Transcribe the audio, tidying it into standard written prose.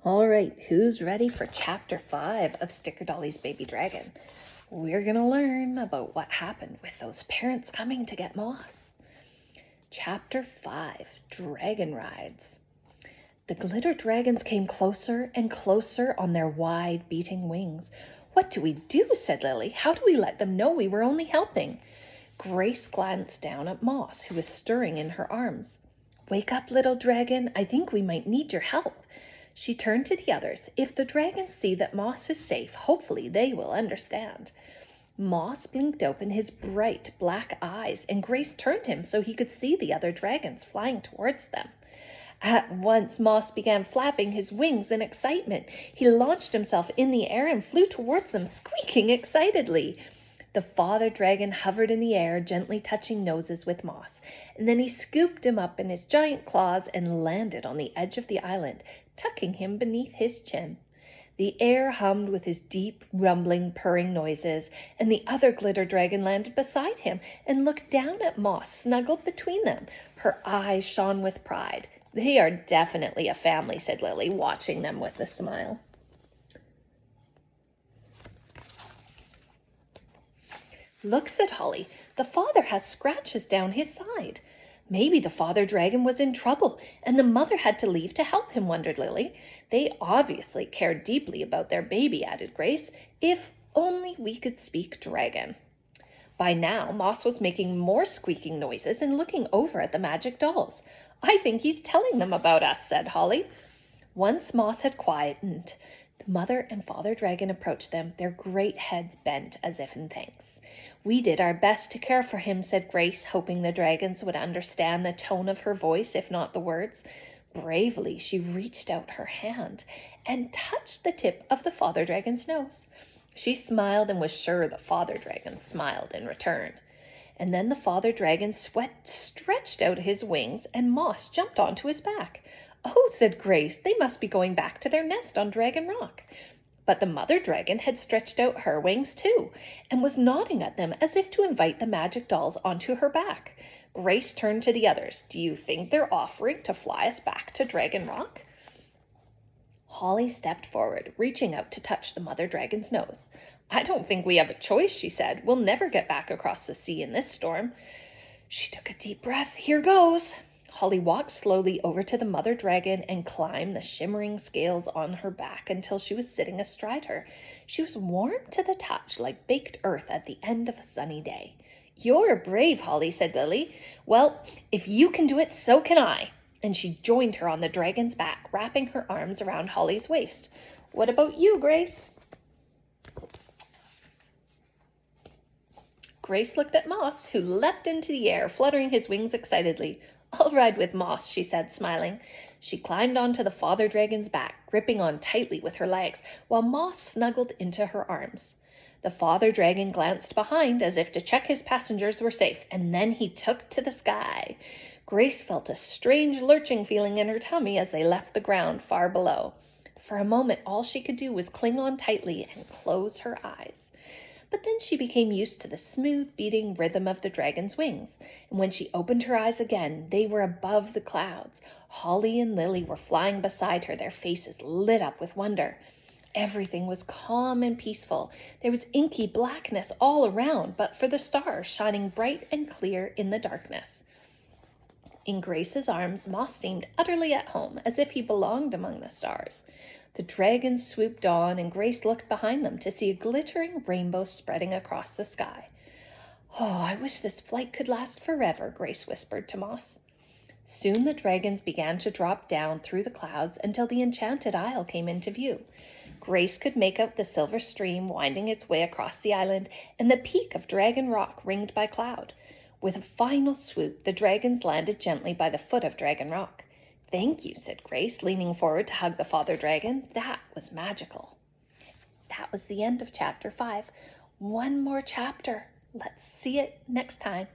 All right, who's ready for Chapter 5 of Sticker Dolly's Baby Dragon? We're going to learn about what happened with those parents coming to get Moss. Chapter 5, Dragon Rides. The glitter dragons came closer and closer on their wide, beating wings. "What do we do?" said Lily. "How do we let them know we were only helping?" Grace glanced down at Moss, who was stirring in her arms. "Wake up, little dragon. I think we might need your help." She turned to the others. If the dragons see that Moss is safe, hopefully they will understand. Moss blinked open his bright black eyes, and Grace turned him so he could see the other dragons flying towards them. At once, Moss began flapping his wings in excitement. He launched himself in the air and flew towards them, squeaking excitedly. The father dragon hovered in the air, gently touching noses with Moss, and then he scooped him up in his giant claws and landed on the edge of the island, tucking him beneath his chin. The air hummed with his deep, rumbling, purring noises, and the other glitter dragon landed beside him and looked down at Moss, snuggled between them. Her eyes shone with pride. "They are definitely a family," said Lily, watching them with a smile. "Look," said Holly, "the father has scratches down his side." "Maybe the father dragon was in trouble and the mother had to leave to help him," wondered Lily. "They obviously cared deeply about their baby," added Grace. "If only we could speak dragon." By now, Moss was making more squeaking noises and looking over at the magic dolls. "I think he's telling them about us," said Holly. Once Moss had quietened, the mother and father dragon approached them, their great heads bent as if in thanks. "We did our best to care for him," said Grace, hoping the dragons would understand the tone of her voice, if not the words. Bravely, she reached out her hand and touched the tip of the father dragon's nose. She smiled and was sure the father dragon smiled in return. And then the father dragon stretched out his wings and Moss jumped onto his back. "Oh," said Grace, "they must be going back to their nest on Dragon Rock." But the mother dragon had stretched out her wings too, and was nodding at them as if to invite the magic dolls onto her back. Grace turned to the others. "Do you think they're offering to fly us back to Dragon Rock?" Holly stepped forward, reaching out to touch the mother dragon's nose. "I don't think we have a choice," she said. "We'll never get back across the sea in this storm." She took a deep breath. "Here goes." Holly walked slowly over to the mother dragon and climbed the shimmering scales on her back until she was sitting astride her. She was warm to the touch, like baked earth at the end of a sunny day. "You're brave, Holly," said Lily. "Well, if you can do it, so can I." And she joined her on the dragon's back, wrapping her arms around Holly's waist. "What about you, Grace?" Grace looked at Moss, who leapt into the air, fluttering his wings excitedly. "I'll ride with Moss," she said, smiling. She climbed onto the father dragon's back, gripping on tightly with her legs, while Moss snuggled into her arms. The father dragon glanced behind as if to check his passengers were safe, and then he took to the sky. Grace felt a strange lurching feeling in her tummy as they left the ground far below. For a moment, all she could do was cling on tightly and close her eyes. But then she became used to the smooth beating rhythm of the dragon's wings, and when she opened her eyes again, they were above the clouds. Holly and Lily were flying beside her, their faces lit up with wonder. Everything was calm and peaceful. There was inky blackness all around, but for the stars shining bright and clear in the darkness. In Grace's arms, Moss seemed utterly at home, as if he belonged among the stars. The dragons swooped on, and Grace looked behind them to see a glittering rainbow spreading across the sky. "Oh, I wish this flight could last forever," Grace whispered to Moss. Soon the dragons began to drop down through the clouds until the enchanted isle came into view. Grace could make out the silver stream winding its way across the island and the peak of Dragon Rock ringed by cloud. With a final swoop, the dragons landed gently by the foot of Dragon Rock. "Thank you," said Grace, leaning forward to hug the father dragon. "That was magical." That was the end of Chapter 5. One more chapter. Let's see it next time.